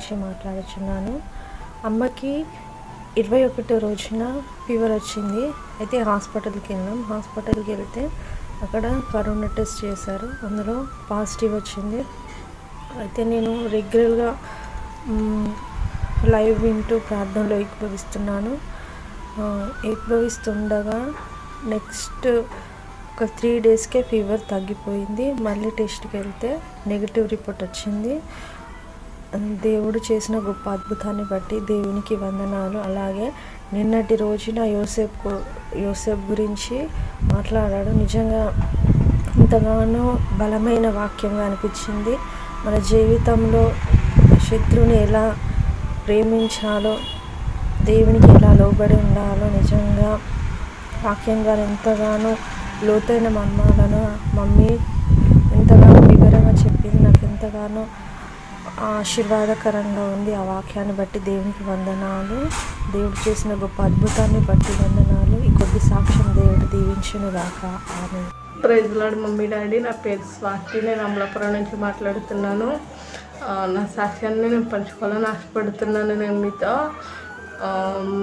గురించి మాట్లాడుచున్నాను. అమ్మకి 21 రోజున ఫీవర్ వచ్చింది. అయితే హాస్పిటల్కి వెళ్ళాం. హాస్పిటల్కి వెళ్తే అక్కడ కరోనా టెస్ట్ చేశారు. అందులో పాజిటివ్ వచ్చింది. అయితే నేను రెగ్యులర్గా లైవ్ వింటూ ప్రార్థనలో ఏకీభవిస్తుండగా నెక్స్ట్ ఒక 3 డేస్కే ఫీవర్ తగ్గిపోయింది. మళ్ళీ టెస్ట్కి వెళ్తే నెగిటివ్ రిపోర్ట్ వచ్చింది. దేవుడు చేసిన గొప్ప అద్భుతాన్ని బట్టి దేవునికి వందనాలు. అలాగే నిన్నటి రోజున యోసేపు గురించి మాట్లాడాడు. నిజంగా ఎంతగానో బలమైన వాక్యంగా అనిపించింది. మన జీవితంలో శత్రువుని ఎలా ప్రేమించాలో, దేవునికి ఎలా లోబడి ఉండాలో నిజంగా వాక్యంగా ఎంతగానో లోతైన మర్మాలను మమ్మీ ఎంతగానో వివరంగా చెప్పింది. నాకు ఎంతగానో ఆశీర్వాదకరంగా ఉంది. ఆ వాక్యాన్ని బట్టి దేవునికి వందనాలు. దేవుడు చేసిన గొప్ప అద్భుతాన్ని బట్టి వందనాలు. ఈ కొద్ది సాక్ష్యం దేవుడు దీవించును గాక. Amen. Praise Lord mummy daddy. నా పేరు స్వాతి. నేను అమలాపురం నుంచి మాట్లాడుతున్నాను. నా సాక్ష్యాన్ని నేను పంచుకోవాలని ఆశపడుతున్నాను నేను మీతో.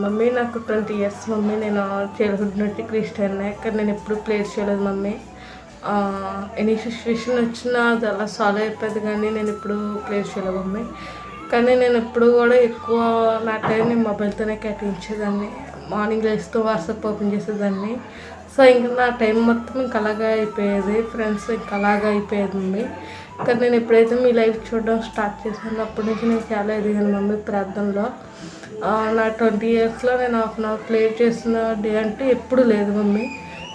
మమ్మీ నాకు 20 years మమ్మీ. నేను చైల్డ్హుడ్ నుండి క్రిస్టియన్. కానీ నేను ఎప్పుడు ప్లేస్ చేయలేదు మమ్మీ. ఎనీ సిచ్యువేషన్ వచ్చినా అది అలా సాల్వ్ అయిపోయింది, కానీ నేను ఎప్పుడు ప్లేస్ చేయలేదు మమ్మీ. కానీ నేను ఎప్పుడు కూడా ఎక్కువ నా టైం నేను మొబైల్తోనే కేటాయించేదాన్ని. మార్నింగ్ లేస్తూ వాట్సాప్ ఓపెన్ చేసేదాన్ని. సో ఇంకా నా టైం మొత్తం ఇంకా అలాగే అయిపోయేది. ఫ్రెండ్స్ ఇంకా అలాగే అయిపోయేది మమ్మీ. కానీ నేను ఎప్పుడైతే మీ లైఫ్ చూడడం స్టార్ట్ చేశాను అప్పటి నుంచి నేను చాలా ఎదిగాను మమ్మీ ప్రార్థనలో. నా 20 yearsలో నేను 1/2 hour ప్లే చేసిన డే అంటే ఎప్పుడు లేదు మమ్మీ.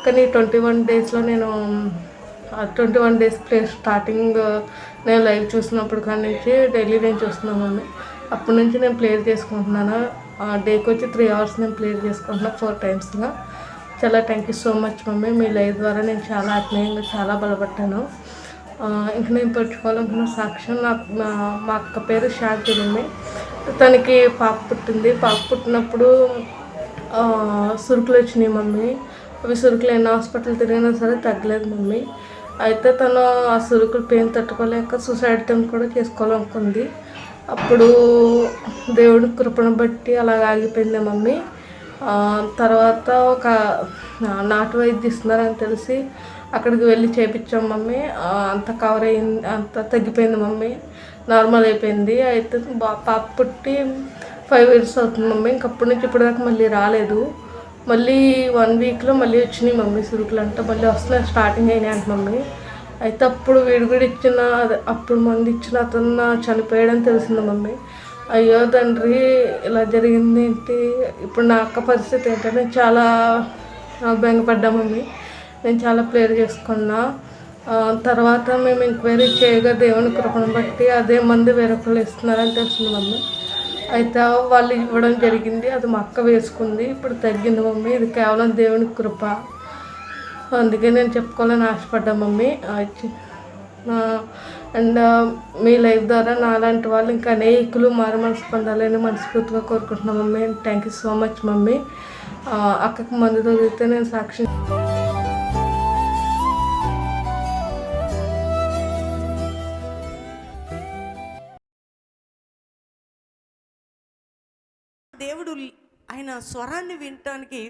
కానీ 21 daysలో నేను 21 days ప్లే స్టార్టింగ్ నేను లైవ్ చూసినప్పుడు కానీ నుంచి డైలీ నేను చూస్తున్నాను మమ్మీ. అప్పటి నుంచి నేను ప్లే చేసుకుంటున్నాను. డేకి వచ్చి 3 hours నేను ప్లే చేసుకుంటున్నాను 4 timesగా. చాలా thank you so much mummy. Me live ద్వారా నేను చాలా ఆత్మీయంగా చాలా బలపడ్డాను. ఇంకా నేను పెట్టుకోవాలనుకున్న సాక్ష్యం, మా అక్క పేరు శాంతి మమ్మీ. తనకి పాప పుట్టింది. పాప పుట్టినప్పుడు సురుకులు వచ్చినాయి మమ్మీ. అవి సురుకులు ఎన్ని హాస్పిటల్ తిరిగినా సరే తగ్గలేదు మమ్మీ. అయితే తను ఆ సురుకులు పెయిన్ తట్టుకోలేక సూసైడ్ అటెంప్ట్ కూడా చేసుకోవాలనుకుంది. అప్పుడు దేవుడి కృపను బట్టి అలాగ ఆగిపోయింది మమ్మీ. తర్వాత ఒక నాటు వైద్యం ఇస్తున్నారని తెలిసి అక్కడికి వెళ్ళి చేయించాం మమ్మీ. అంత కవర్ అయింది, అంత తగ్గిపోయింది మమ్మీ, నార్మల్ అయిపోయింది. అయితే పాప పుట్టి 5 years అవుతుంది మమ్మీ. ఇంకప్పటి నుంచి ఇప్పటిదాకా మళ్ళీ రాలేదు. మళ్ళీ 1 weekలో మళ్ళీ వచ్చినాయి మమ్మీ సురుకులు. అంటే మళ్ళీ వస్తున్నాయి, స్టార్టింగ్ అయినాయి అంట మమ్మీ. అయితే అప్పుడు వీడిగుడి ఇచ్చిన అప్పుడు మంది ఇచ్చిన అతను చనిపోయాడని తెలిసింది మమ్మీ. అయ్యో తండ్రి ఇలా జరిగింది ఏంటి, ఇప్పుడు నా అక్క పరిస్థితి ఏంటంటే చాలా బెంగపడ్డా మమ్మీ. నేను చాలా ప్రేయర్ చేసుకున్నా. తర్వాత మేము ఎంక్వైరీ చేయగా దేవుని కృపను బట్టి అదే మంది వేరొకళ్ళు ఇస్తున్నారని తెలిసింది మమ్మీ. అయితే వాళ్ళు ఇవ్వడం జరిగింది. అది మా అక్క వేసుకుంది. ఇప్పుడు తగ్గింది మమ్మీ. ఇది కేవలం దేవుని కృప. అందుకే నేను చెప్పుకోవాలని ఆశపడ్డా మమ్మీ. అండ్ మీ లైఫ్ ద్వారా నాలాంటి వాళ్ళు ఇంకా అనేకులు మారు మనసు పొందాలని మనస్ఫూర్తిగా కోరుకుంటున్నాం mummy. Thank you so much mummy. అక్కకి మందు దొరికితే నేను సాక్షి దేవుడు ఆయన స్వరాన్ని వినటానికి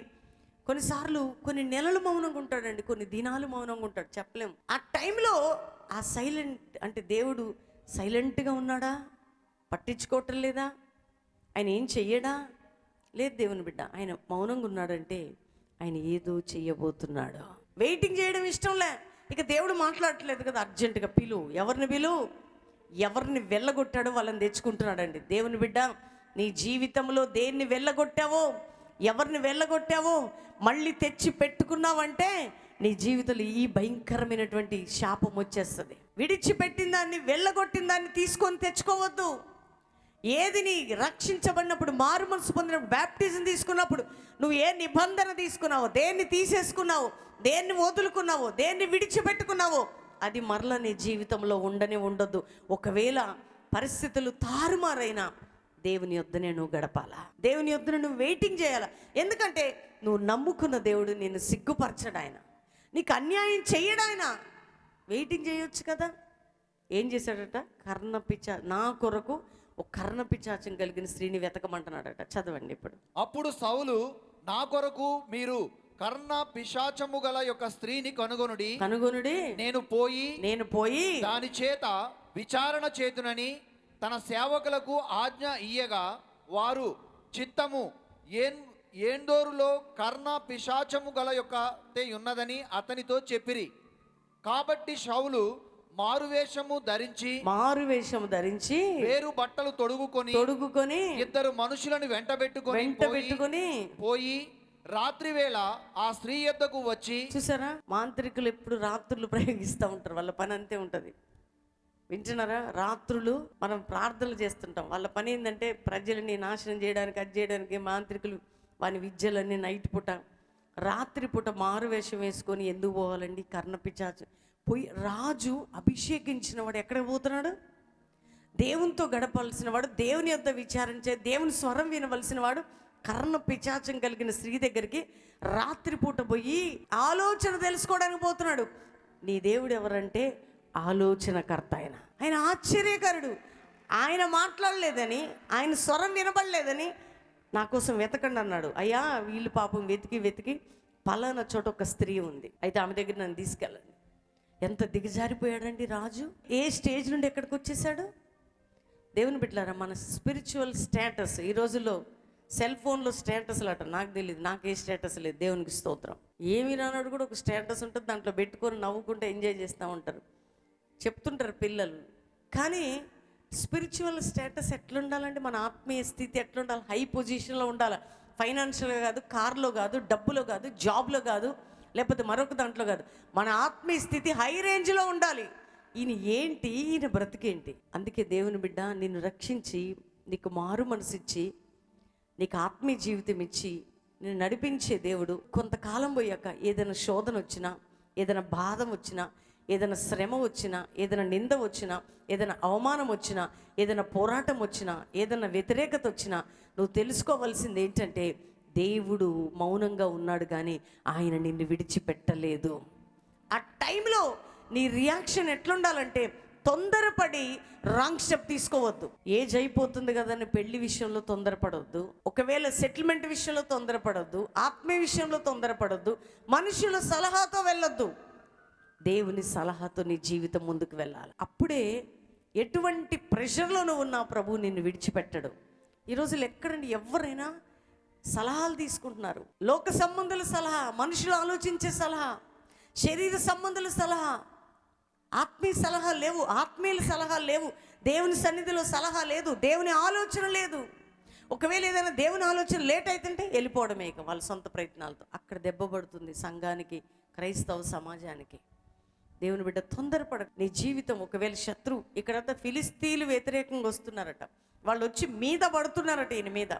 కొన్నిసార్లు కొన్ని నెలలు మౌనంగా ఉంటాడండి, కొన్ని దినాలు మౌనంగా ఉంటాడు, చెప్పలేము. ఆ టైంలో ఆ సైలెంట్ అంటే దేవుడు సైలెంట్గా ఉన్నాడా, పట్టించుకోవటం లేదా, ఆయన ఏం చెయ్యడా, లేదు దేవుని బిడ్డ. ఆయన మౌనంగా ఉన్నాడంటే ఆయన ఏదో చెయ్యబోతున్నాడు. వెయిటింగ్ చేయడం ఇష్టంలే. ఇక దేవుడు మాట్లాడట్లేదు కదా, అర్జెంటుగా ఎవరిని వెళ్ళగొట్టాడో వాళ్ళని తెచ్చుకుంటున్నాడండి. దేవుని బిడ్డ, నీ జీవితంలో దేన్ని వెళ్ళగొట్టావో, ఎవరిని వెళ్ళగొట్టావో మళ్ళీ తెచ్చి పెట్టుకున్నావంటే నీ జీవితంలో ఈ భయంకరమైనటువంటి శాపం వచ్చేస్తుంది. విడిచిపెట్టిన దాన్ని, వెళ్ళగొట్టిన దాన్ని తీసుకొని తెచ్చుకోవద్దు. ఏది నీ రక్షించబడినప్పుడు, మారు మనసు పొందినప్పుడు, బ్యాప్టిజం తీసుకున్నప్పుడు నువ్వు ఏ నిబంధన తీసుకున్నావో, దేన్ని తీసేసుకున్నావో, దేన్ని వదులుకున్నావో, దేన్ని విడిచిపెట్టుకున్నావో అది మరలా నీ జీవితంలో ఉండొద్దు. ఒకవేళ పరిస్థితులు తారుమారైనా దేవుని యొద్దనే నువ్వు గడపాలా, దేవుని యొద్దనే నువ్వు వెయిటింగ్ చేయాలా. ఎందుకంటే నువ్వు నమ్ముకున్న దేవుడు నిన్ను సిగ్గుపరచడు, ఆయన నీకు అన్యాయం చేయడు. ఆయన వెయిటింగ్ చేయొచ్చు కదా. ఏం చేశాడట, కర్ణపిచ్చ నా కొరకు ఒక కర్ణ పిశాచం కలిగిన స్త్రీని వెతకమంటున్నాడట. చదవండి ఇప్పుడు. అప్పుడు సౌలు, నా కొరకు మీరు కర్ణ పిశాచము గల యొక్క స్త్రీని కనుగొనుడి, నేను పోయి దాని చేత విచారణ చేతునని తన సేవకులకు ఆజ్ఞ ఇయ్యగా, వారు చిత్తము ఏందోరులో కర్ణ పిశాచము గల యొక్క ఉన్నదని అతనితో చెప్పిరి. కాబట్టి సౌలు మారువేషము ధరించి వేరు బట్టలు తొడుగుకొని ఇద్దరు మనుషులను వెంటబెట్టుకొని పోయి రాత్రి వేళ ఆ స్త్రీ యొద్దకు వచ్చి. చూసారా, మాంత్రికులు ఎప్పుడు రాత్రులు ప్రయోగిస్తూ ఉంటారు. వాళ్ళ పని అంతే ఉంటది. వింటున్నారా? రాత్రులు మనం ప్రార్థనలు చేస్తుంటాం. వాళ్ళ పని ఏంటంటే ప్రజలని నాశనం చేయడానికి, అది చేయడానికి. మాంత్రికులు వాని విద్యలన్నీ నైట్ పూట, రాత్రి పూట మారు వేషం వేసుకొని ఎందుకు పోవాలండి? కర్ణ పిశాచం పోయి, రాజు అభిషేకించిన వాడు ఎక్కడికి పోతున్నాడు? దేవునితో గడపాల్సిన వాడు, దేవుని యొద్ద విచారించే, దేవుని స్వరం వినవలసిన వాడు కర్ణ పిశాచం కలిగిన స్త్రీ దగ్గరికి రాత్రిపూట పోయి ఆలోచన తెలుసుకోవడానికి పోతున్నాడు. నీ దేవుడు ఎవరంటే ఆలోచనకర్త. ఆయన ఆశ్చర్యకరుడు. ఆయన మాట్లాడలేదని, ఆయన స్వరం వినబడలేదని నా కోసం వెతకండి అన్నాడు. అయ్యా, వీళ్ళు పాపం వెతికి పలానా చోట ఒక స్త్రీ ఉంది, అయితే ఆమె దగ్గర నన్ను తీసుకెళ్ళండి. ఎంత దిగజారిపోయాడండి రాజు! ఏ స్టేజ్ నుండి ఎక్కడికి వచ్చేసాడు? దేవుని బిడ్డలారా, మన స్పిరిచువల్ స్టేటస్ ఈ రోజుల్లో సెల్ ఫోన్లో స్టేటస్లు అట. నాకు తెలియదు, నాకు ఏ స్టేటస్ లేదు. దేవునికి స్తోత్రం. ఏమి రానాడు కూడా ఒక స్టేటస్ ఉంటుంది, దాంట్లో పెట్టుకొని నవ్వుకుంటే ఎంజాయ్ చేస్తూ ఉంటారు, చెప్తుంటారు పిల్లలు. కానీ స్పిరిచువల్ స్టేటస్ ఎట్లుండాలంటే, మన ఆత్మీయ స్థితి ఎట్లుండాలి? హై పొజిషన్లో ఉండాలి. ఫైనాన్షియల్గా కాదు, కార్లో కాదు, డబ్బులో కాదు, జాబ్లో కాదు, లేకపోతే మరొక దాంట్లో కాదు. మన ఆత్మీయ స్థితి హై రేంజ్లో ఉండాలి. ఈయన ఏంటి, ఈయన బ్రతికేంటి? అందుకే దేవుని బిడ్డ, నిన్ను రక్షించి, నీకు మారు మనసిచ్చి, నీకు ఆత్మీయ జీవితం ఇచ్చి నేను నడిపించే దేవుడు కొంతకాలం పోయాక ఏదైనా శోధన వచ్చినా, ఏదైనా బాధ వచ్చినా, ఏదైనా శ్రమ వచ్చినా, ఏదైనా నింద వచ్చినా, ఏదైనా అవమానం వచ్చినా, ఏదైనా పోరాటం వచ్చినా, ఏదైనా వ్యతిరేకత వచ్చినా, నువ్వు తెలుసుకోవాల్సింది ఏంటంటే, దేవుడు మౌనంగా ఉన్నాడు కానీ ఆయన నిన్ను విడిచిపెట్టలేదు. ఆ టైంలో నీ రియాక్షన్ ఎట్లుండాలంటే, తొందరపడి రాంగ్ స్టెప్ తీసుకోవద్దు. ఏజ్ అయిపోతుంది కదని పెళ్లి విషయంలో తొందరపడవద్దు, ఒకవేళ సెటిల్మెంట్ విషయంలో తొందరపడవద్దు, ఆత్మీయ విషయంలో తొందరపడవద్దు, మనుషుల సలహాతో వెళ్ళొద్దు. దేవుని సలహాతో నీ జీవితం ముందుకు వెళ్ళాలి. అప్పుడే ఎటువంటి ప్రెషర్లో నువ్వు ఉన్నా ప్రభు నిన్ను విడిచిపెట్టడు. ఈ రోజులు ఎక్కడండి ఎవరైనా సలహాలు తీసుకుంటున్నారు. లోక సంబంధుల సలహా, మనుషులు ఆలోచించే సలహా, శరీర సంబంధుల సలహా, ఆత్మీయ సలహా లేవు, ఆత్మీయుల సలహా లేవు, దేవుని సన్నిధిలో సలహా లేదు, దేవుని ఆలోచన లేదు. ఒకవేళ ఏదైనా దేవుని ఆలోచన లేట్ అవుతుంటే వెళ్ళిపోవడమే ఇక వాళ్ళ సొంత ప్రయత్నాలతో. అక్కడ దెబ్బ పడుతుంది సంఘానికి, క్రైస్తవ సమాజానికి. దేవుని బిడ్డ, తొందరపడ. నీ జీవితం ఒకవేళ శత్రువు, ఇక్కడంతా ఫిలిస్తీన్లు వ్యతిరేకంగా వస్తున్నారట, వాళ్ళు వచ్చి మీద పడుతున్నారట, ఈయన మీద.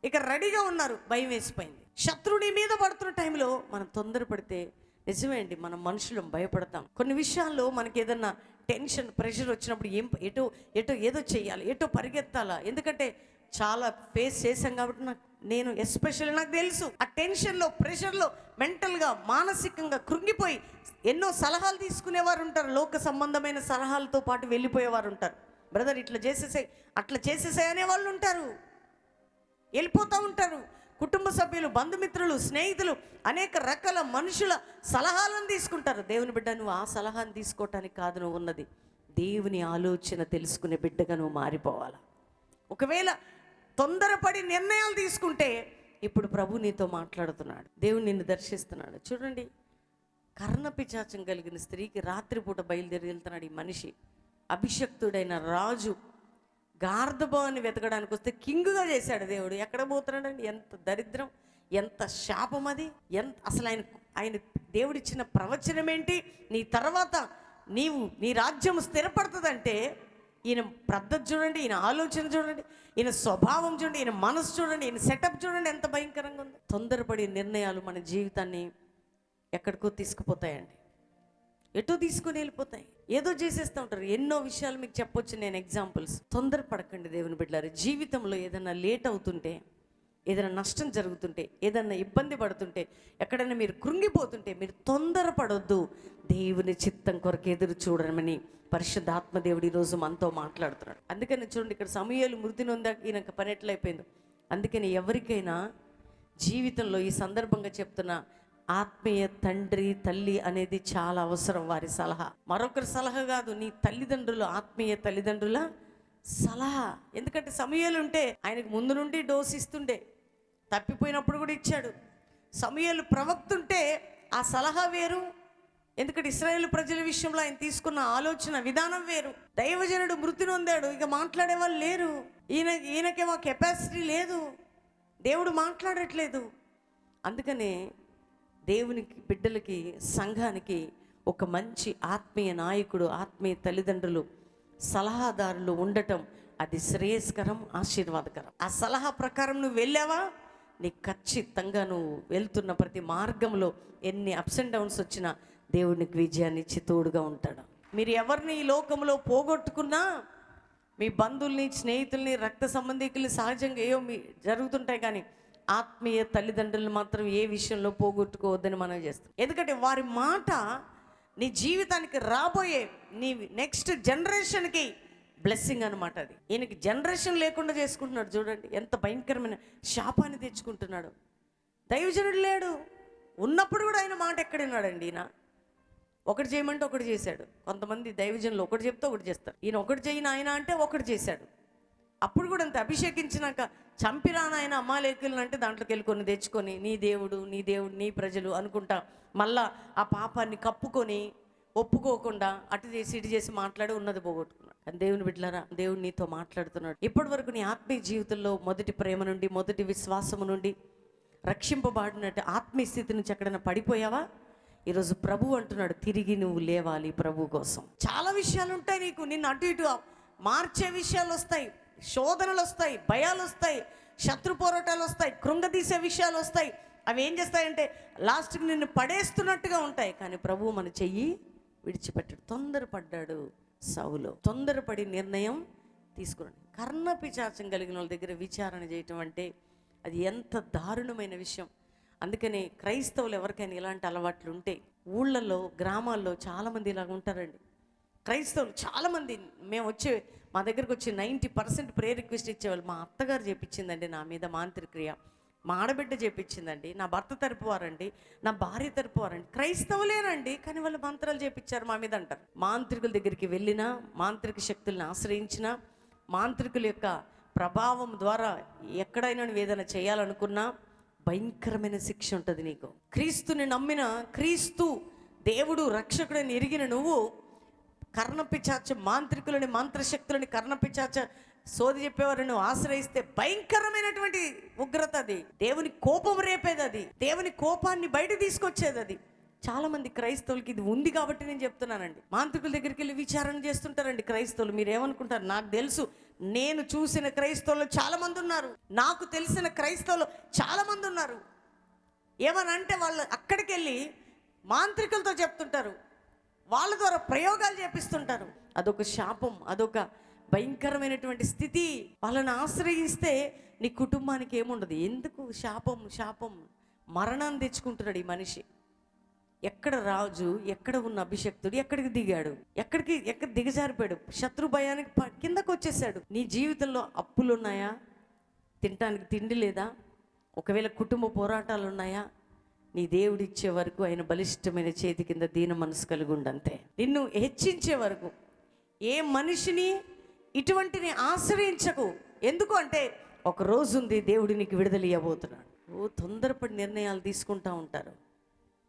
ఇక రెడీగా ఉన్నారు, భయం వేసిపోయింది. శత్రువుని మీద పడుతున్న టైంలో మనం తొందరపడితే నిజమే అండి, మనం మనుషులం భయపడతాం. కొన్ని విషయాల్లో మనకి ఏదన్నా టెన్షన్, ప్రెషర్ వచ్చినప్పుడు ఎటో ఏదో చెయ్యాలి, ఎటో పరిగెత్తాలా. ఎందుకంటే చాలా ఫేస్ చేశాం కాబట్టి నేను ఎస్పెషల్లీ నాకు తెలుసు. ఆ టెన్షన్లో, ప్రెషర్లో మెంటల్గా, మానసికంగా కృంగిపోయి ఎన్నో సలహాలు తీసుకునేవారు ఉంటారు. లోక సంబంధమైన సలహాలతో పాటు వెళ్ళిపోయేవారు ఉంటారు. బ్రదర్ ఇట్లా చేసేసాయి, అట్లా చేసేసాయి అనేవాళ్ళు ఉంటారు, వెళ్ళిపోతూ ఉంటారు. కుటుంబ సభ్యులు, బంధుమిత్రులు, స్నేహితులు, అనేక రకాల మనుషుల సలహాలను తీసుకుంటారు. దేవుని బిడ్డ, నువ్వు ఆ సలహాను తీసుకోవటానికి కాదు నువ్వు ఉన్నది, దేవుని ఆలోచన తెలుసుకునే బిడ్డగా నువ్వు మారిపోవాలి. ఒకవేళ తొందరపడి నిర్ణయాలు తీసుకుంటే ఇప్పుడు ప్రభు నీతో మాట్లాడుతున్నాడు, దేవుడు నిన్ను దర్శిస్తున్నాడు. చూడండి, కర్ణ పిశాచం కలిగిన స్త్రీకి రాత్రిపూట బయలుదేరి వెళ్తున్నాడు ఈ మనిషి. అభిషక్తుడైన రాజు గార్ధబాన్ని వెతకడానికి వస్తే కింగుగా చేశాడు దేవుడు. ఎక్కడ పోతున్నాడండి? ఎంత దరిద్రం, ఎంత శాపం అది! అసలు ఆయన దేవుడిచ్చిన ప్రవచనం ఏంటి? నీ తర్వాత నీ రాజ్యం స్థిరపడుతుందంటే ఈయన పద్ధతి చూడండి, ఈయన ఆలోచన చూడండి, ఈయన స్వభావం చూడండి, ఈయన మనసు చూడండి, ఈయన సెటప్ చూడండి, ఎంత భయంకరంగా ఉంది. తొందరపడి నిర్ణయాలు మన జీవితాన్ని ఎక్కడికో తీసుకుపోతాయండి, ఎటో తీసుకుని వెళ్ళిపోతాయి, ఏదో చేసేస్తూ ఉంటారు. ఎన్నో విషయాలు మీకు చెప్పొచ్చు నేను, ఎగ్జాంపుల్స్. తొందరపడకండి దేవుని బిడ్డలారా. జీవితంలో ఏదైనా లేట్ అవుతుంటే ఏదైనా నష్టం జరుగుతుంటే, ఏదైనా ఇబ్బంది పడుతుంటే, ఎక్కడైనా మీరు కృంగిపోతుంటే మీరు తొందరపడొద్దు. దేవుని చిత్తం కొరకు ఎదురు చూడమని పరిశుద్ధాత్మ దేవుడు ఈరోజు మనతో మాట్లాడుతున్నాడు. అందుకని చూడండి, ఇక్కడ సమూయేలు మృతి నొందాక ఈయనకు పని ఎట్లయిపోయిందో. అందుకని ఎవరికైనా జీవితంలో ఈ సందర్భంగా చెప్తున్నా, ఆత్మీయ తండ్రి తల్లి అనేది చాలా అవసరం. వారి సలహా, మరొకరి సలహా కాదు, నీ తల్లిదండ్రులు, ఆత్మీయ తల్లిదండ్రుల సలహా. ఎందుకంటే సమూయేలు ఉంటే ఆయనకు ముందు నుండి డోస్ ఇస్తుండే, తప్పిపోయినప్పుడు కూడా ఇచ్చాడు. సమూయేలు ప్రవక్త ఉంటే ఆ సలహా వేరు. ఎందుకంటే ఇశ్రాయేలు ప్రజల విషయంలో ఆయన తీసుకున్న ఆలోచన విధానం వేరు. దైవజనుడు మృతి నొందాడు, ఇక మాట్లాడే వాళ్ళు లేరు. ఈయనకేమో కెపాసిటీ లేదు, దేవుడు మాట్లాడట్లేదు. అందుకనే దేవునికి, బిడ్డలకి, సంఘానికి ఒక మంచి ఆత్మీయ నాయకుడు, ఆత్మీయ తల్లిదండ్రులు, సలహాదారులు ఉండటం అది శ్రేయస్కరం, ఆశీర్వాదకరం. ఆ సలహా ప్రకారం నువ్వు వెళ్ళావా, నీకు ఖచ్చితంగా నువ్వు వెళ్తున్న ప్రతి మార్గంలో ఎన్ని అప్స్ అండ్ డౌన్స్ వచ్చినా దేవునికి విజయాన్ని ఇచ్చి తోడుగా ఉంటాడు. మీరు ఎవరిని ఈ లోకంలో పోగొట్టుకున్నా, మీ బంధువుల్ని, స్నేహితుల్ని, రక్త సంబంధికుల్ని సహజంగా ఏవో మీ జరుగుతుంటాయి, కానీ ఆత్మీయ తల్లిదండ్రులు మాత్రం ఏ విషయంలో పోగొట్టుకోవద్దని మనం చేస్తాం. ఎందుకంటే వారి మాట నీ జీవితానికి, రాబోయే నీ నెక్స్ట్ జనరేషన్కి బ్లెస్సింగ్ అనమాట. అది ఈయనకి జనరేషన్ లేకుండా చేసుకుంటున్నాడు. చూడండి ఎంత భయంకరమైన శాపాన్ని తెచ్చుకుంటున్నాడు. దైవజనుడు లేడు, ఉన్నప్పుడు కూడా ఆయన మాట ఎక్కడున్నాడండి? ఈయన ఒకటి చేయమంటే ఒకటి చేశాడు. కొంతమంది దైవజనులు ఒకటి చెప్తే ఒకటి చేస్తారు. ఈయన ఒకటి చేయని ఆయన అంటే ఒకటి చేశాడు. అప్పుడు కూడా అంత అభిషేకించినాక చంపిరానాయన అమ్మాలేకులను అంటే దాంట్లోకి వెళ్ళి కొన్ని తెచ్చుకొని నీ దేవుడు, నీ దేవుడు, నీ ప్రజలు అనుకుంటా మళ్ళా ఆ పాపాన్ని కప్పుకొని ఒప్పుకోకుండా అటు చేసి ఇటు చేసి మాట్లాడి ఉన్నది పోగొట్టుకున్నాడు. కానీ దేవుని బిడ్డలారా, దేవుడు నీతో మాట్లాడుతున్నాడు. ఇప్పటి వరకు నీ ఆత్మీయ జీవితంలో మొదటి ప్రేమ నుండి, మొదటి విశ్వాసము నుండి రక్షింపబడినట్టు ఆత్మీయ స్థితి నుంచి ఎక్కడైనా పడిపోయావా? ఈరోజు ప్రభు అంటున్నాడు, తిరిగి నువ్వు లేవాలి ప్రభు కోసం. చాలా విషయాలు ఉంటాయి నీకు, నిన్ను అటు ఇటు మార్చే విషయాలు వస్తాయి, శోధనలు వస్తాయి, భయాలు వస్తాయి, శత్రు పోరాటాలు వస్తాయి, కృంగదీసే విషయాలు వస్తాయి. అవి ఏం చేస్తాయంటే లాస్ట్కి నిన్ను పడేస్తున్నట్టుగా ఉంటాయి. కానీ ప్రభువు మన చెయ్యి విడిచిపెట్టాడు. తొందరపడ్డాడు సౌలు, తొందరపడి నిర్ణయం తీసుకున్నాడు. కర్ణపిశాచం కలిగిన వాళ్ళ దగ్గర విచారణ చేయటం అంటే అది ఎంత దారుణమైన విషయం. అందుకని క్రైస్తవులు ఎవరికైనా ఇలాంటి అలవాట్లు ఉంటే, ఊళ్ళల్లో, గ్రామాల్లో చాలామంది ఇలాగ ఉంటారండి. క్రైస్తవులు చాలామంది, మేము మా దగ్గరకు వచ్చి 90% ప్రేయర్ రిక్వెస్ట్ ఇచ్చేవాళ్ళు. మా అత్తగారు చేపించిందండి నా మీద మాంత్రిక్రియ, మా ఆడబిడ్డ చేపించిందండి, నా భర్త తరపు వారండి, నా భార్య తరపు వారండి, క్రైస్తవులేనండి, కానీ వాళ్ళు మంత్రాలు చేపించారు మా మీద అంటారు. మాంత్రికుల దగ్గరికి వెళ్ళినా, మాంత్రిక శక్తుల్ని ఆశ్రయించినా, మాంత్రికుల యొక్క ప్రభావం ద్వారా ఎక్కడైనా నువ్వు ఏదైనా చేయాలనుకున్నా భయంకరమైన శిక్ష ఉంటుంది నీకు. క్రీస్తుని నమ్మిన, క్రీస్తు దేవుడు రక్షకుడని ఎరిగిన నువ్వు కర్ణపిశాచ మాంత్రికులని, మంత్రశక్తులని, కర్ణపిశాచ సోది చెప్పేవారు నువ్వు ఆశ్రయిస్తే భయంకరమైనటువంటి ఉగ్రత అది. దేవుని కోపం రేపేది అది, దేవుని కోపాన్ని బయట తీసుకొచ్చేది అది. చాలామంది క్రైస్తవులకి ఇది ఉంది కాబట్టి నేను చెప్తున్నానండి. మాంత్రికుల దగ్గరికి వెళ్ళి విచారణ చేస్తుంటారండి క్రైస్తవులు. మీరు ఏమనుకుంటారు? నాకు తెలుసు, నేను చూసిన క్రైస్తవులు చాలామంది ఉన్నారు, నాకు తెలిసిన క్రైస్తవులు చాలామంది ఉన్నారు. ఏమనంటే వాళ్ళు అక్కడికి వెళ్ళి మాంత్రికులతో చెప్తుంటారు, వాళ్ళ ద్వారా ప్రయోగాలు చేపిస్తుంటారు. అదొక శాపం, అదొక భయంకరమైనటువంటి స్థితి. వాళ్ళని ఆశ్రయిస్తే నీ కుటుంబానికి ఏముండదు. ఎందుకు శాపం, మరణాన్ని తెచ్చుకుంటున్నాడు ఈ మనిషి. ఎక్కడ రాజు, ఎక్కడ ఉన్న అభిషక్తుడు ఎక్కడికి దిగాడు, ఎక్కడ దిగజారిపోయాడు, శత్రు భయానికి కిందకు వచ్చేసాడు. నీ జీవితంలో అప్పులు ఉన్నాయా? తినటానికి తిండి లేదా? ఒకవేళ కుటుంబ పోరాటాలు ఉన్నాయా? నీ దేవుడు ఇచ్చే వరకు ఆయన బలిష్టమైన చేతి కింద దీన మనసు కలిగి ఉండంతే. నిన్ను హెచ్చించే వరకు ఏ మనిషిని ఇటువంటిని ఆశ్రయించకు. ఎందుకు అంటే ఒక రోజు ఉంది, దేవుడు నీకు విడుదల ఇవ్వబోతున్నాడు. తొందరపడి నిర్ణయాలు తీసుకుంటూ ఉంటారు,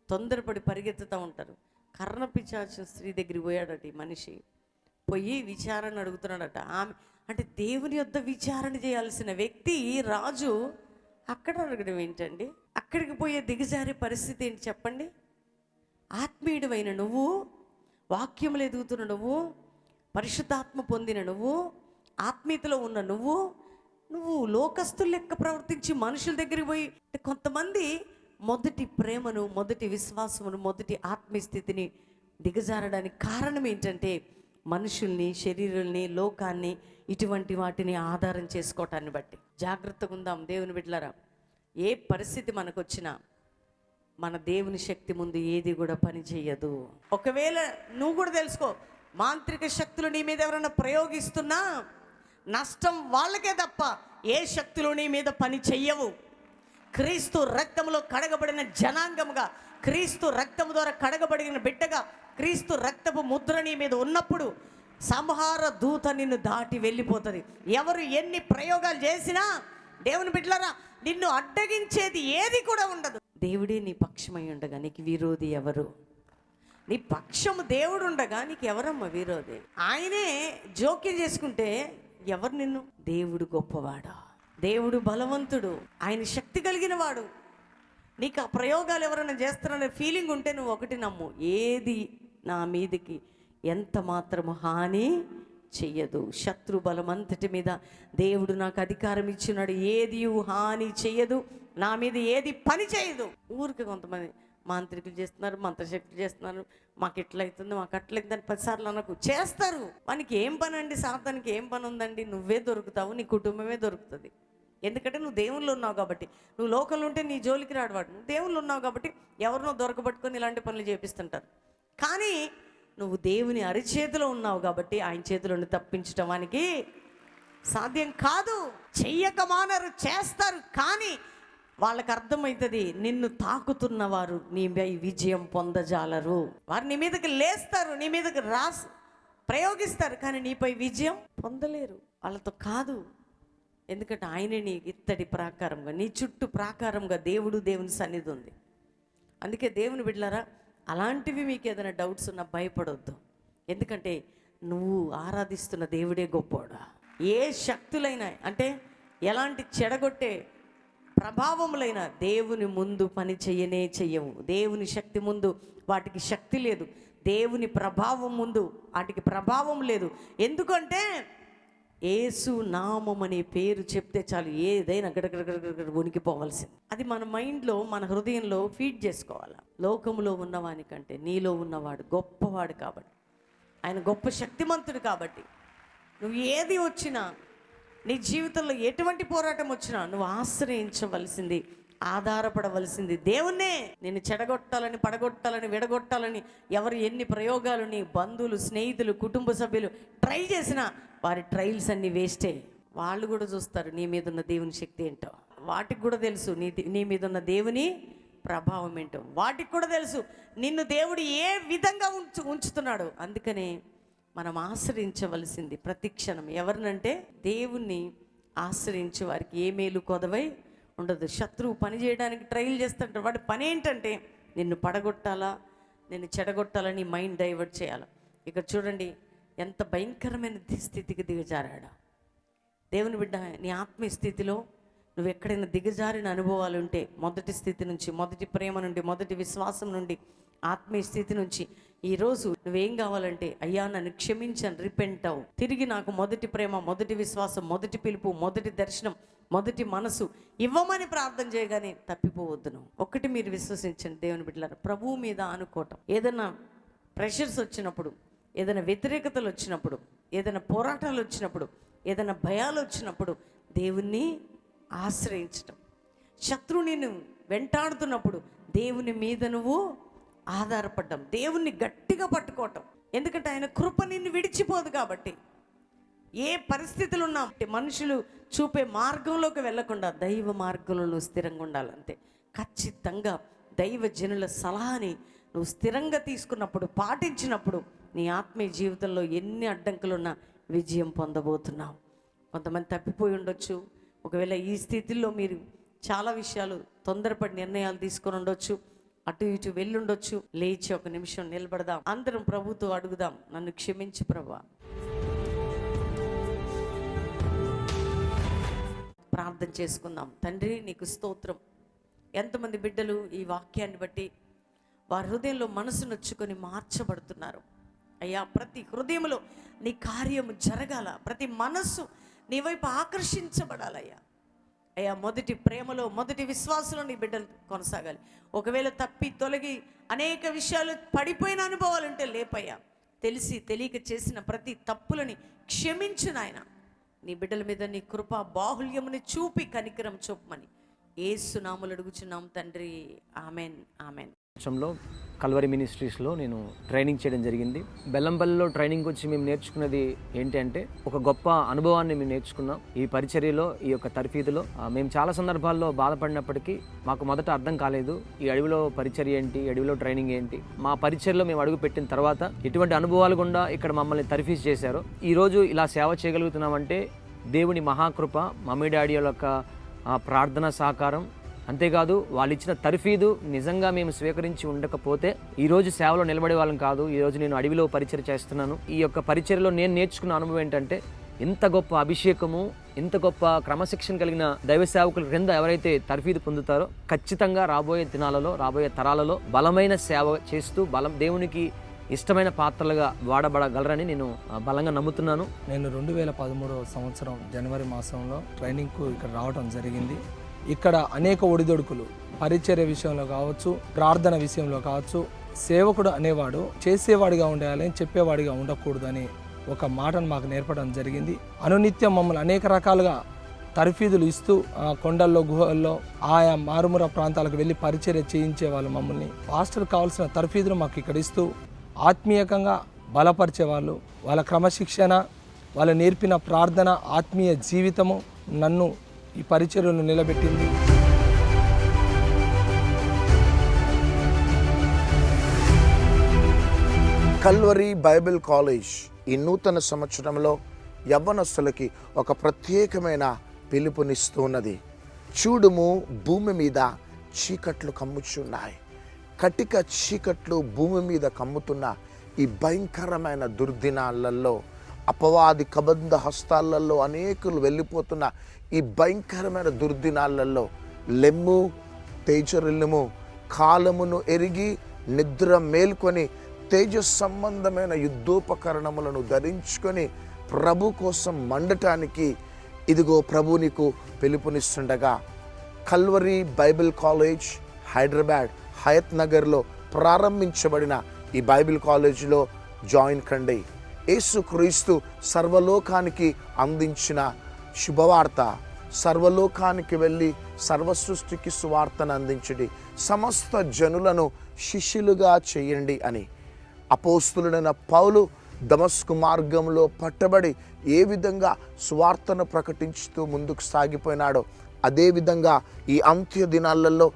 తొందరపడి పరిగెత్తుతూ ఉంటారు. కర్ణపిశాచ స్త్రీ దగ్గరికి పోయాడట ఈ మనిషి. పోయి విచారణ అడుగుతున్నాడట. ఆమె అంటే దేవుని యొద్ద విచారణ చేయాల్సిన వ్యక్తి, రాజు అక్కడ అడగడం ఏంటండి? అక్కడికి పోయే దిగజారే పరిస్థితి ఏంటి చెప్పండి? ఆత్మీయుడైన నువ్వు, వాక్యములు ఎదుగుతున్న నువ్వు, పరిశుద్ధాత్మ పొందిన నువ్వు, ఆత్మీయతలో ఉన్న నువ్వు లోకస్తుల లెక్క ప్రవర్తించి మనుషుల దగ్గరికి పోయి, కొంతమంది మొదటి ప్రేమను, మొదటి విశ్వాసమును, మొదటి ఆత్మీయ స్థితిని దిగజారడానికి కారణం ఏంటంటే మనుషుల్ని, శరీరాల్ని, లోకాన్ని, ఇటువంటి వాటిని ఆధారం చేసుకోవటాన్ని బట్టి. జాగ్రత్తగా ఉందాం దేవుని బిడ్డలారా. ఏ పరిస్థితి మనకు వచ్చినా మన దేవుని శక్తి ముందు ఏది కూడా పని చేయదు. ఒకవేళ నువ్వు కూడా తెలుసుకో, మాంత్రిక శక్తులు నీ మీద ఎవరైనా ప్రయోగిస్తున్నా నష్టం వాళ్ళకే తప్ప ఏ శక్తులు నీ మీద పని చెయ్యవు. క్రీస్తు రక్తంలో కడగబడిన జనాంగముగా, క్రీస్తు రక్తము ద్వారా కడగబడిన బిడ్డగా, క్రీస్తు రక్తపు ముద్ర నీ మీద ఉన్నప్పుడు సంహార దూత నిన్ను దాటి వెళ్ళిపోతుంది. ఎవరు ఎన్ని ప్రయోగాలు చేసినా దేవుని బిడ్డలారా నిన్ను అడ్డగించేది ఏది కూడా ఉండదు. దేవుడే నీ పక్షమై ఉండగా నీకు విరోధి ఎవరు? నీ పక్షము దేవుడు ఉండగా నీకు ఎవరమ్మా విరోధి? ఆయనే జోక్యం చేసుకుంటే ఎవరు నిన్ను? దేవుడు గొప్పవాడు, దేవుడు బలవంతుడు, ఆయన శక్తి కలిగిన వాడు. నీకు ఆ ప్రయోగాలు ఎవరైనా చేస్తారనే ఫీలింగ్ ఉంటే నువ్వు ఒకటి నమ్ము, ఏది నా మీదకి ఎంత మాత్రము హాని చెయ్యదు. శత్రు బలం అంతటి మీద దేవుడు నాకు అధికారం ఇచ్చినాడు, ఏది హాని చెయ్యదు, నా మీద ఏది పని చేయదు. ఊరికి కొంతమంది మాంత్రికులు చేస్తున్నారు, మంత్రశక్తులు చేస్తున్నారు, మాకు ఎట్లయితుంది, మాకు అట్లయితుందని 10 సార్లు అనకు. చేస్తారు. మనకి ఏం పని అండి? సాతానికి ఏం పని ఉందండి? నువ్వే దొరుకుతావు, నీ కుటుంబమే దొరుకుతుంది. ఎందుకంటే నువ్వు దేవుళ్ళు ఉన్నావు కాబట్టి. నువ్వు లోకంలో ఉంటే నీ జోలికి రాడవాడు. నువ్వు దేవుళ్ళు ఉన్నావు కాబట్టి ఎవరినో దొరకబట్టుకొని ఇలాంటి పనులు చేపిస్తుంటారు. కానీ నువ్వు దేవుని అరిచేతిలో ఉన్నావు కాబట్టి ఆయన చేతిలోని తప్పించడానికి సాధ్యం కాదు. చెయ్యక మానరు, చేస్తారు. కానీ వాళ్ళకి అర్థమవుతుంది, నిన్ను తాకుతున్న వారు నీపై విజయం పొందజాలరు. వారు నీ మీదకి లేస్తారు, నీ మీదకి ప్రయోగిస్తారు, కానీ నీపై విజయం పొందలేరు. వాళ్ళతో కాదు. ఎందుకంటే ఆయనే నీ ఇత్తడి ప్రాకారంగా, నీ చుట్టూ ప్రాకారంగా దేవుని సన్నిధి ఉంది. అందుకే దేవుని బిడ్డలారా, అలాంటివి మీకు ఏదైనా డౌట్స్ ఉన్నా భయపడొద్దు. ఎందుకంటే నువ్వు ఆరాధిస్తున్న దేవుడే గొప్పోడా. ఏ శక్తులైనా, అంటే ఎలాంటి చెడగొట్టే ప్రభావములైన దేవుని ముందు పని చెయ్యవు. దేవుని శక్తి ముందు వాటికి శక్తి లేదు. దేవుని ప్రభావం ముందు వాటికి ప్రభావం లేదు. ఎందుకంటే యేసు నామం అనే పేరు చెప్తే చాలు, ఏదైనా గడగడగడ ఉనికిపోవాల్సింది. అది మన మైండ్లో, మన హృదయంలో ఫీడ్ చేసుకోవాలి. లోకంలో ఉన్నవానికంటే నీలో ఉన్నవాడు గొప్పవాడు కాబట్టి, ఆయన గొప్ప శక్తిమంతుడు కాబట్టి, నువ్వు ఏది వచ్చినా, నీ జీవితంలో ఎటువంటి పోరాటం వచ్చినా నువ్వు ఆశ్రయించవలసింది, ఆధారపడవలసింది దేవుణ్ణే. నేను చెడగొట్టాలని, పడగొట్టాలని, విడగొట్టాలని ఎవరు ఎన్ని ప్రయోగాలు నీ బంధువులు, స్నేహితులు, కుటుంబ సభ్యులు ట్రై చేసినా వారి ట్రయల్స్ అన్నీ వేస్టే. వాళ్ళు కూడా చూస్తారు నీ మీద ఉన్న దేవుని శక్తి ఏంటో. వాటికి కూడా తెలుసు నీ మీద ఉన్న దేవుని ప్రభావం ఏంటో. వాటికి కూడా తెలుసు నిన్ను దేవుడు ఏ విధంగా ఉంచుతున్నాడు. అందుకనే మనం ఆశ్రయించవలసింది ప్రతి క్షణం ఎవరినంటే దేవుణ్ణి ఆశ్రయించే వారికి ఏ మేలు కొదవై ఉండదు. శత్రువు పని చేయడానికి ట్రయల్ చేస్తుంటాడు. వాడి పని ఏంటంటే నిన్ను పడగొట్టాలా, నిన్ను చెడగొట్టాలని మైండ్ డైవర్ట్ చేయాలి. ఇక్కడ చూడండి ఎంత భయంకరమైన స్థితికి దిగజారాడు దేవుని బిడ్డ. నీ ఆత్మీయ స్థితిలో నువ్వు ఎక్కడైనా దిగజారిన అనుభవాలు ఉంటే, మొదటి స్థితి నుంచి, మొదటి ప్రేమ నుండి, మొదటి విశ్వాసం నుండి, ఆత్మీయ స్థితి నుంచి ఈరోజు నువ్వేం కావాలంటే, అయ్యా నన్ను క్షమించను, రిపెంట్ అవు, తిరిగి నాకు మొదటి ప్రేమ, మొదటి విశ్వాసం, మొదటి పిలుపు, మొదటి దర్శనం, మొదటి మనసు ఇవ్వమని ప్రార్థన చేయగానే తప్పిపోవద్దు. నువ్వు ఒకటి మీరు విశ్వసించండి దేవుని బిడ్డలారా, ప్రభువు మీద అనుకోవటం. ఏదైనా ప్రెషర్స్ వచ్చినప్పుడు, ఏదైనా వ్యతిరేకతలు వచ్చినప్పుడు, ఏదైనా పోరాటాలు వచ్చినప్పుడు, ఏదైనా భయాలు వచ్చినప్పుడు దేవుణ్ణి ఆశ్రయించటం. శత్రువు నిన్ను వెంటాడుతున్నప్పుడు దేవుని మీద నువ్వు ఆధారపడ్డం, దేవుణ్ణి గట్టిగా పట్టుకోవటం. ఎందుకంటే ఆయన కృప నిన్ను విడిచిపోదు కాబట్టి. ఏ పరిస్థితులు ఉన్నా మనుషులు చూపే మార్గంలోకి వెళ్లకుండా దైవ మార్గంలో స్థిరంగా ఉండాలంతే. ఖచ్చితంగా దైవ జనుల సలహాని నువ్వు స్థిరంగా తీసుకున్నప్పుడు, పాటించినప్పుడు నీ ఆత్మీయ జీవితంలో ఎన్ని అడ్డంకులున్నా విజయం పొందబోతున్నావు. కొంతమంది తప్పిపోయి ఉండొచ్చు. ఒకవేళ ఈ స్థితిలో మీరు చాలా విషయాలు తొందరపడి నిర్ణయాలు తీసుకొని ఉండొచ్చు, అటు ఇటు వెళ్ళుండొచ్చు. లేచి ఒక నిమిషం నిలబడదాం, అందరం ప్రభుతో అడుగుదాం, నన్ను క్షమించు ప్రభువా. ప్రార్థన చేసుకుందాం. తండ్రి నీకు స్తోత్రం. ఎంతమంది బిడ్డలు ఈ వాక్యాన్ని బట్టి వారి హృదయంలో మనసు నొచ్చుకొని మార్చబడుతున్నారు. అయ్యా, ప్రతి హృదయంలో నీ కార్యము జరగాల, ప్రతి మనస్సు నీ వైపు ఆకర్షించబడాలయ్యా. అయ్యా, మొదటి ప్రేమలో, మొదటి విశ్వాసంలో నీ బిడ్డలు కొనసాగాలి. ఒకవేళ తప్పి తొలగి అనేక విషయాలు పడిపోయిన అనుభవాలు ఉంటే లేపయ్యా. తెలిసి తెలియక చేసిన ప్రతి తప్పులని క్షమించు నాయన. నీ బిడ్డల మీద నీ కృపా బాహుల్యముని చూపి కనికరం చూపమని యేసు నామములో అడుగుచున్నాం తండ్రి, ఆమెన్, ఆమెన్. సంవత్సరంలో కల్వరి మినిస్ట్రీస్లో నేను ట్రైనింగ్ చేయడం జరిగింది. బెల్లంపల్లిలో ట్రైనింగ్ వచ్చి మేము నేర్చుకున్నది ఏంటి అంటే ఒక గొప్ప అనుభవాన్ని మేము నేర్చుకున్నాం. ఈ పరిచర్యలో, ఈ యొక్క తర్ఫీదులో మేము చాలా సందర్భాల్లో బాధపడినప్పటికీ మాకు మొదట అర్థం కాలేదు ఈ అడవిలో పరిచర్య ఏంటి, అడవిలో ట్రైనింగ్ ఏంటి. మా పరిచర్యలో మేము అడుగు పెట్టిన తర్వాత ఎటువంటి అనుభవాలు గుండా ఇక్కడ మమ్మల్ని తర్ఫీదు చేశారో ఈరోజు ఇలా సేవ చేయగలుగుతున్నామంటే దేవుని మహాకృప, మమ్మీ డాడీ యొక్క ప్రార్థన సహకారం. అంతేకాదు వాళ్ళు ఇచ్చిన తర్ఫీదు నిజంగా మేము స్వీకరించి ఉండకపోతే ఈరోజు సేవలో నిలబడే వాళ్ళం కాదు. ఈరోజు నేను అడవిలో పరిచర్య చేస్తున్నాను. ఈ యొక్క పరిచర్యలో నేను నేర్చుకున్న అనుభవం ఏంటంటే ఇంత గొప్ప అభిషేకము, ఇంత గొప్ప క్రమశిక్షణ కలిగిన దైవ సేవకుల క్రింద ఎవరైతే తర్ఫీదు పొందుతారో ఖచ్చితంగా రాబోయే దినాలలో, రాబోయే తరాలలో బలమైన సేవ చేస్తూ దేవునికి ఇష్టమైన పాత్రలుగా వాడబడగలరని నేను బలంగా నమ్ముతున్నాను. నేను 2013 సంవత్సరం జనవరి మాసంలో ట్రైనింగ్కు ఇక్కడ రావడం జరిగింది. ఇక్కడ అనేక ఒడిదొడుకులు, పరిచర్య విషయంలో కావచ్చు, ప్రార్థన విషయంలో కావచ్చు, సేవకుడు అనేవాడు చేసేవాడిగా ఉండాలి, చెప్పేవాడిగా ఉండకూడదని ఒక మాటను మాకు నేర్పడం జరిగింది. అనునిత్యం మమ్మల్ని అనేక రకాలుగా తర్ఫీదులు ఇస్తూ కొండల్లో, గుహల్లో, ఆయా మారుమూల ప్రాంతాలకు వెళ్ళి పరిచర్య చేయించే వాళ్ళు మమ్మల్ని. పాస్టర్కి కావాల్సిన తర్ఫీదులు మాకు ఇక్కడ ఇస్తూ ఆత్మీయంగా బలపరిచేవాళ్ళు. వాళ్ళ క్రమశిక్షణ, వాళ్ళ నేర్పిన ప్రార్థన, ఆత్మీయ జీవితము నన్ను ఈ పరిచర్యను నిలబెట్టింది. కల్వరి బైబిల్ కాలేజ్ ఈ నూతన సంవత్సరంలో యవ్వనస్తులకి ఒక ప్రత్యేకమైన పిలుపునిస్తున్నది. చూడుము, భూమి మీద చీకట్లు కమ్ముచున్నాయి. కటిక చీకట్లు భూమి మీద కమ్ముతున్న ఈ భయంకరమైన దుర్దినాలలో, అపవాది కబంధ హస్తాలలో అనేకులు వెళ్ళిపోతున్న ఈ భయంకరమైన దుర్దినాలలో లెమ్ము, తేజరిల్లుము, కాలమును ఎరిగి నిద్ర మేల్కొని తేజ సంబంధమైన యుద్ధోపకరణములను ధరించుకొని ప్రభు కోసం మండటానికి ఇదిగో ప్రభు నీకు పిలుపునిస్తుండగా కల్వరి బైబిల్ కాలేజ్ హైదరాబాద్ హయత్ నగర్లో ప్రారంభించబడిన ఈ బైబిల్ కాలేజీలో జాయిన్ కండి. యేసుక్రీస్తు సర్వలోకానికి అందించిన శుభవార్త, సర్వలోకానికి వెళ్ళి సర్వసృష్టికి సువార్తను అందించండి, సమస్త జనులను శిష్యులుగా చేయండి అని అపోస్తులుడైన పౌలు దమస్కు మార్గంలో పట్టబడి ఏ విధంగా సువార్తను ప్రకటించుతూ ముందుకు సాగిపోయినాడో అదేవిధంగా ఈ అంత్య దినాలలో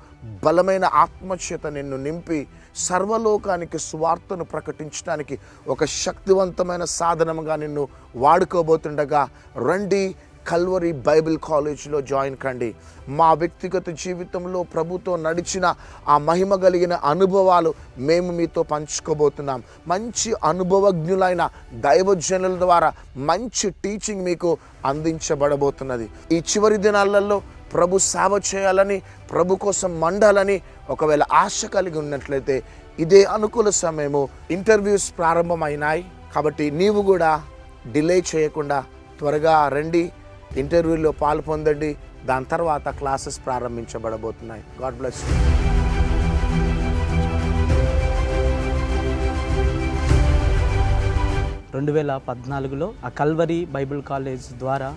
బలమైన ఆత్మచేత నిన్ను నింపి సర్వలోకానికి సువార్తను ప్రకటించడానికి ఒక శక్తివంతమైన సాధనముగా నిన్ను వాడుకోబోతుండగా రండి, కల్వరి బైబిల్ కాలేజ్లో జాయిన్ కండి. మా వ్యక్తిగత జీవితంలో ప్రభుతో నడిచిన ఆ మహిమ కలిగిన అనుభవాలు మేము మీతో పంచుకోబోతున్నాం. మంచి అనుభవజ్ఞులైన దైవజనుల ద్వారా మంచి టీచింగ్ మీకు అందించబడబోతున్నది. ఈ చివరి దినాలలో ప్రభు సేవ చేయాలని, ప్రభు కోసం మండాలని ఒకవేళ ఆశ కలిగి ఉన్నట్లయితే ఇదే అనుకూల సమయము. ఇంటర్వ్యూస్ ప్రారంభమైనాయి కాబట్టి నీవు కూడా డిలే చేయకుండా త్వరగా రండి, ఇంటర్వ్యూలో పాలు పొందండి. దాని తర్వాత క్లాసెస్ ప్రారంభించబడబోతున్నాయి. God bless you. 2014లో ఆ కల్వరి బైబిల్ కాలేజ్ ద్వారా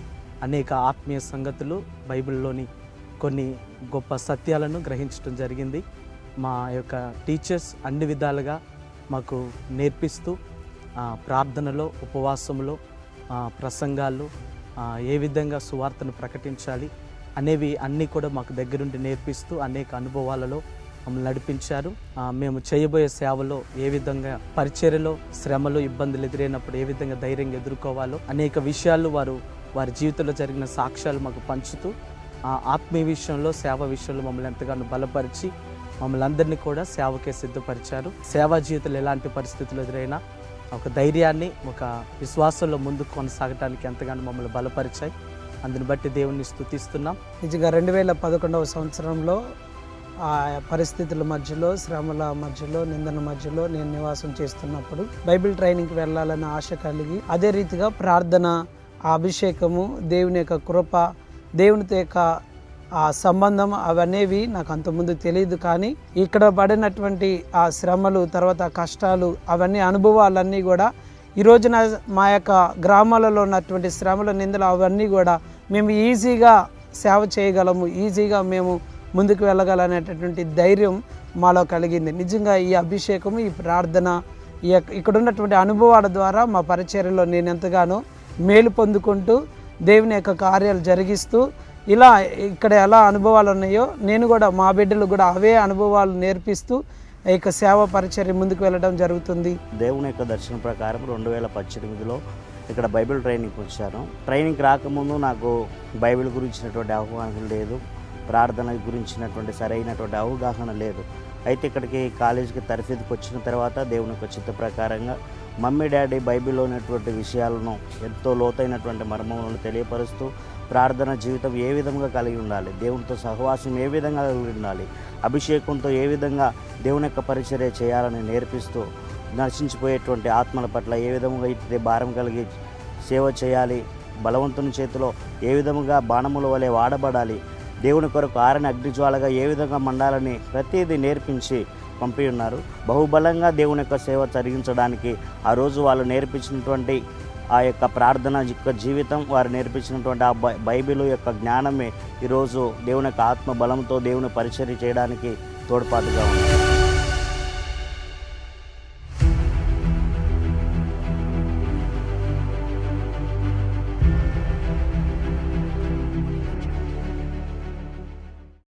అనేక ఆత్మీయ సంగతులు, బైబిల్లోని కొన్ని గొప్ప సత్యాలను గ్రహించడం జరిగింది. మా యొక్క టీచర్స్ అన్ని విధాలుగా మాకు నేర్పిస్తూ ప్రార్థనలో, ఉపవాసంలో, ప్రసంగాల్లో ఏ విధంగా సువార్తను ప్రకటించాలి అనేవి అన్నీ కూడా మాకు దగ్గరుండి నేర్పిస్తూ అనేక అనుభవాలలో మమ్మల్ని నడిపించారు. మేము చేయబోయే సేవలో ఏ విధంగా, పరిచర్యలో శ్రమలు, ఇబ్బందులు ఎదురైనప్పుడు ఏ విధంగా ధైర్యంగా ఎదుర్కోవాలో అనేక విషయాలు వారి జీవితంలో జరిగిన సాక్ష్యాలు మాకు పంచుతూ ఆత్మీయ విషయంలో, సేవ విషయంలో మమ్మల్ని ఎంతగానో బలపరిచి మమ్మల్ని అందరినీ కూడా సేవకే సిద్ధపరిచారు. సేవా జీవితంలో ఎలాంటి పరిస్థితులు ఎదురైనా ఒక ధైర్యాన్ని, ఒక విశ్వాసంలో ముందుకు కొనసాగడానికి ఎంతగానో మమ్మల్ని బలపరిచాయి. అందుని బట్టి దేవుణ్ణి స్తుతిస్తున్నాం. నిజంగా 2011 సంవత్సరంలో ఆ పరిస్థితుల మధ్యలో, శ్రమల మధ్యలో, నిందన మధ్యలో నేను నివాసం చేస్తున్నప్పుడు బైబిల్ ట్రైనింగ్కి వెళ్ళాలన్న ఆశ కలిగి, అదే రీతిగా ప్రార్థన, ఆ అభిషేకము, దేవుని యొక్క కృప, దేవునితో యొక్క ఆ సంబంధం అవనేవి నాకు అంతకుముందు తెలియదు. కానీ ఇక్కడ పడినటువంటి ఆ శ్రమలు, తర్వాత కష్టాలు, అవన్నీ అనుభవాలన్నీ కూడా ఈరోజున మా యొక్క గ్రామాలలో ఉన్నటువంటి శ్రమల, నిందలు అవన్నీ కూడా మేము ఈజీగా సేవ చేయగలము, ఈజీగా మేము ముందుకు వెళ్ళగలనేటటువంటి ధైర్యం మాలో కలిగింది. నిజంగా ఈ అభిషేకము, ఈ ప్రార్థన, ఇక్కడ ఉన్నటువంటి అనుభవాల ద్వారా మా పరిచర్యలో నేను ఎంతగానో మేలు పొందుకుంటూ దేవుని యొక్క కార్యాలు జరిగిస్తూ ఇలా ఇక్కడ ఎలా అనుభవాలు ఉన్నాయో నేను కూడా మా బిడ్డలు కూడా అవే అనుభవాలు నేర్పిస్తూ ఈ యొక్క సేవా పరిచర్య ముందుకు వెళ్ళడం జరుగుతుంది. దేవుని యొక్క దర్శనం ప్రకారం 2018లో ఇక్కడ బైబిల్ ట్రైనింగ్కి వచ్చాను. ట్రైనింగ్కి రాకముందు నాకు బైబిల్ గురించినటువంటి అవగాహన లేదు, ప్రార్థన గురించినటువంటి సరైనటువంటి అవగాహన లేదు. అయితే ఇక్కడికి కాలేజీకి తరఫీదుకి వచ్చిన తర్వాత దేవుని యొక్క చిత్త ప్రకారంగా మమ్మీ డాడీ బైబిల్లో ఉన్నటువంటి విషయాలను ఎంతో లోతైనటువంటి మర్మములను తెలియపరుస్తూ ప్రార్థన జీవితం ఏ విధంగా కలిగి ఉండాలి, దేవునితో సహవాసం ఏ విధంగా కలిగి ఉండాలి, అభిషేకంతో ఏ విధంగా దేవుని యొక్క పరిచర్య చేయాలని నేర్పిస్తూ నశించిపోయేటువంటి ఆత్మల పట్ల ఏ విధంగా అయితే భారం కలిగి సేవ చేయాలి, బలవంతుని చేతిలో ఏ విధముగా బాణముల వలె వాడబడాలి, దేవుని కొరకు ఆరని అగ్నిజ్వాలగా ఏ విధంగా మండాలని ప్రతిదీ నేర్పించి పంపి ఉన్నారు. బహుబలంగా దేవుని యొక్క సేవ జరిగించడానికి ఆ రోజు వాళ్ళు నేర్పించినటువంటి ఆ యొక్క ప్రార్థన యొక్క జీవితం, వారు నేర్పించినటువంటి ఆ బైబిల్ యొక్క జ్ఞానమే ఈరోజు దేవుని యొక్క ఆత్మ బలంతో దేవుని పరిచర్య చేయడానికి తోడ్పాటుగా ఉంది.